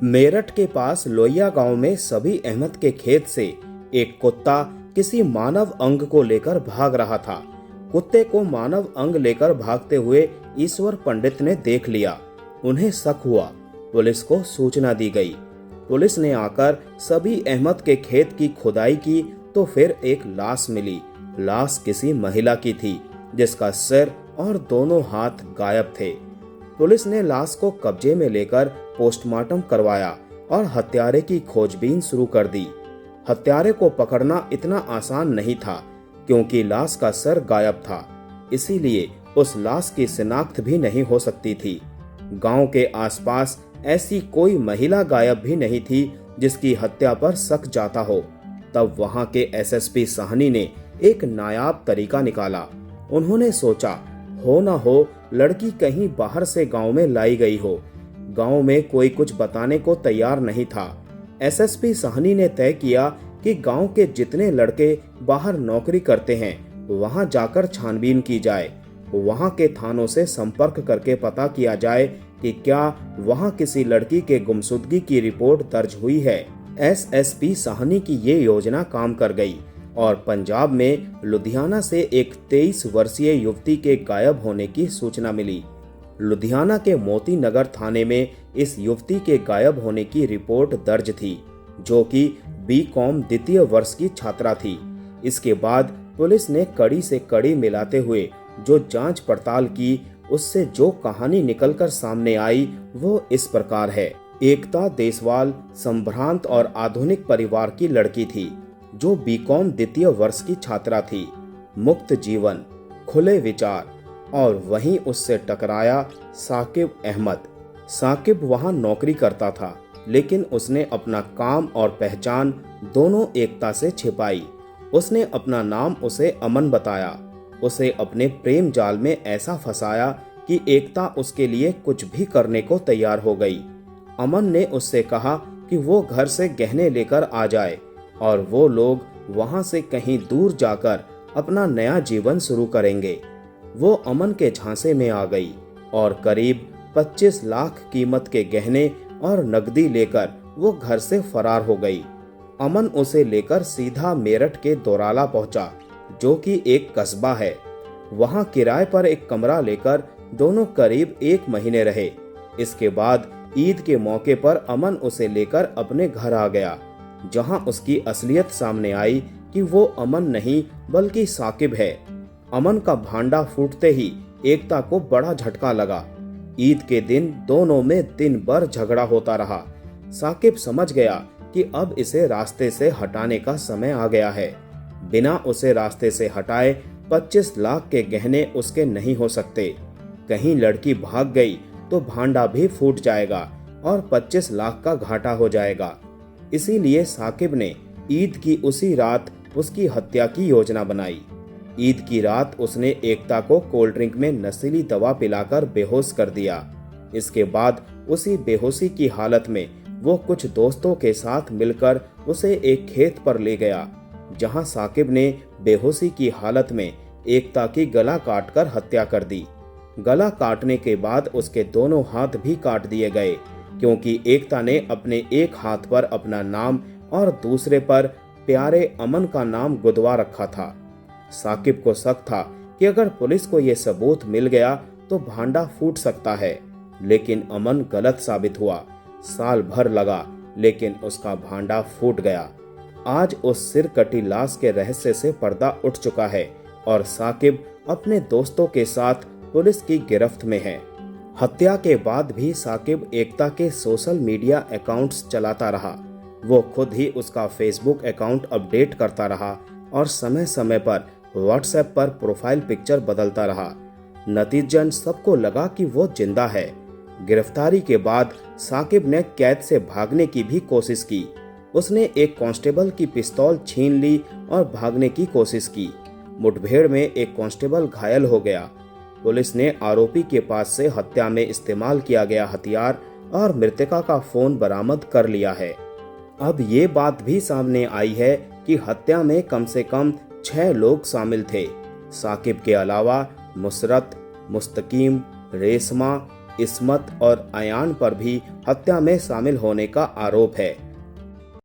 मेरठ के पास लोहिया गांव में सबी अहमद के खेत से एक कुत्ता किसी मानव अंग को लेकर भाग रहा था। कुत्ते को मानव अंग लेकर भागते हुए ईश्वर पंडित ने देख लिया। उन्हें शक हुआ। पुलिस को सूचना दी गई। पुलिस ने आकर सबी अहमद के खेत की खुदाई की तो फिर एक लाश मिली। लाश किसी महिला की थी जिसका सिर और दोनों हाथ गायब थे। पुलिस ने लाश को कब्जे में लेकर पोस्टमार्टम करवाया और हत्यारे की खोजबीन शुरू कर दी। हत्यारे को पकड़ना इतना आसान नहीं था क्योंकि लाश का सर गायब था, इसीलिए उस लाश की शिनाख्त भी नहीं हो सकती थी। गांव के आसपास ऐसी कोई महिला गायब भी नहीं थी जिसकी हत्या पर शक जाता हो। तब वहां के एसएसपी साहनी ने एक नायाब तरीका निकाला। उन्होंने सोचा, हो ना हो लड़की कहीं बाहर से गांव में लाई गई हो। गांव में कोई कुछ बताने को तैयार नहीं था। एसएसपी साहनी ने तय किया कि गांव के जितने लड़के बाहर नौकरी करते हैं वहां जाकर छानबीन की जाए। वहां के थानों से संपर्क करके पता किया जाए कि क्या वहां किसी लड़की के गुमशुदगी की रिपोर्ट दर्ज हुई है। एसएसपी साहनी की ये योजना काम कर गई और पंजाब में लुधियाना से एक 23 वर्षीय युवती के गायब होने की सूचना मिली। लुधियाना के मोती नगर थाने में इस युवती के गायब होने की रिपोर्ट दर्ज थी, जो कि बीकॉम द्वितीय वर्ष की छात्रा थी। इसके बाद पुलिस ने कड़ी से कड़ी मिलाते हुए जो जांच पड़ताल की, उससे जो कहानी निकलकर सामने आई वो इस प्रकार है। एकता देसवाल संभ्रांत और आधुनिक परिवार की लड़की थी जो बीकॉम द्वितीय वर्ष की छात्रा थी। मुक्त जीवन, खुले विचार, और वहीं उससे टकराया साकिब अहमद। साकिब वहां नौकरी करता था, लेकिन उसने अपना काम और पहचान दोनों एकता से छिपाई। उसने अपना नाम उसे अमन बताया। उसे अपने प्रेम जाल में ऐसा फंसाया कि एकता उसके लिए कुछ भी करने को तैयार हो गई। अमन ने उससे कहा कि वो घर से गहने लेकर आ जाए और वो लोग वहां से कहीं दूर जाकर अपना नया जीवन शुरू करेंगे। वो अमन के झांसे में आ गई और करीब 25 लाख कीमत के गहने और नकदी लेकर वो घर से फरार हो गई। अमन उसे लेकर सीधा मेरठ के दोराला पहुंचा, जो कि एक कस्बा है। वहां किराए पर एक कमरा लेकर दोनों करीब 1 महीने रहे। इसके बाद ईद के मौके पर अमन उसे लेकर अपने घर आ गया, जहां उसकी असलियत सामने आई कि वो अमन नहीं बल्कि साकिब है। अमन का भांडा फूटते ही एकता को बड़ा झटका लगा। ईद के दिन दोनों में दिन भर झगड़ा होता रहा। साकिब समझ गया कि अब इसे रास्ते से हटाने का समय आ गया है। बिना उसे रास्ते से हटाए 25 लाख के गहने उसके नहीं हो सकते। कहीं लड़की भाग गई तो भांडा भी फूट जाएगा और 25 लाख का घाटा हो जाएगा। इसीलिए साकिब ने ईद की उसी रात उसकी हत्या की योजना बनाई। ईद की रात उसने एकता को कोल्ड ड्रिंक में नशीली दवा पिलाकर बेहोश कर दिया। इसके बाद उसी बेहोशी की हालत में वो कुछ दोस्तों के साथ मिलकर उसे एक खेत पर ले गया, जहां साकिब ने बेहोशी की हालत में एकता की गला काटकर हत्या कर दी। गला काटने के बाद उसके दोनों हाथ भी काट दिए गए, क्योंकि एकता ने अपने एक हाथ पर अपना नाम और दूसरे पर प्यारे अमन का नाम गुदवा रखा था। साकिब को शक था कि अगर पुलिस को यह सबूत मिल गया तो भांडा फूट सकता है, लेकिन अमन गलत साबित हुआ। साल भर लगा, लेकिन उसका भांडा फूट गया। आज उस सिर कटी लाश के रहस्य से पर्दा उठ चुका है और साकिब अपने दोस्तों के साथ पुलिस की गिरफ्त में है। हत्या के बाद भी साकिब एकता के सोशल मीडिया अकाउंट्स चलाता रहा। वो खुद ही उसका फेसबुक अकाउंट अपडेट करता रहा और समय समय पर व्हाट्सएप पर प्रोफाइल पिक्चर बदलता रहा। नतीजतन सबको लगा कि वो जिंदा है। गिरफ्तारी के बाद साकिब ने कैद से भागने की भी कोशिश की। उसने एक कांस्टेबल की पिस्तौल छीन ली और भागने की कोशिश की। मुठभेड़ में एक कांस्टेबल घायल हो गया। पुलिस ने आरोपी के पास से हत्या में इस्तेमाल किया गया हथियार और मृतका का फोन बरामद कर लिया है। अब ये बात भी सामने आई है कि हत्या में कम से कम 6 लोग शामिल थे। साकिब के अलावा मुसरत, मुस्तकीम, रेशमा, इस्मत और अयान पर भी हत्या में शामिल होने का आरोप है।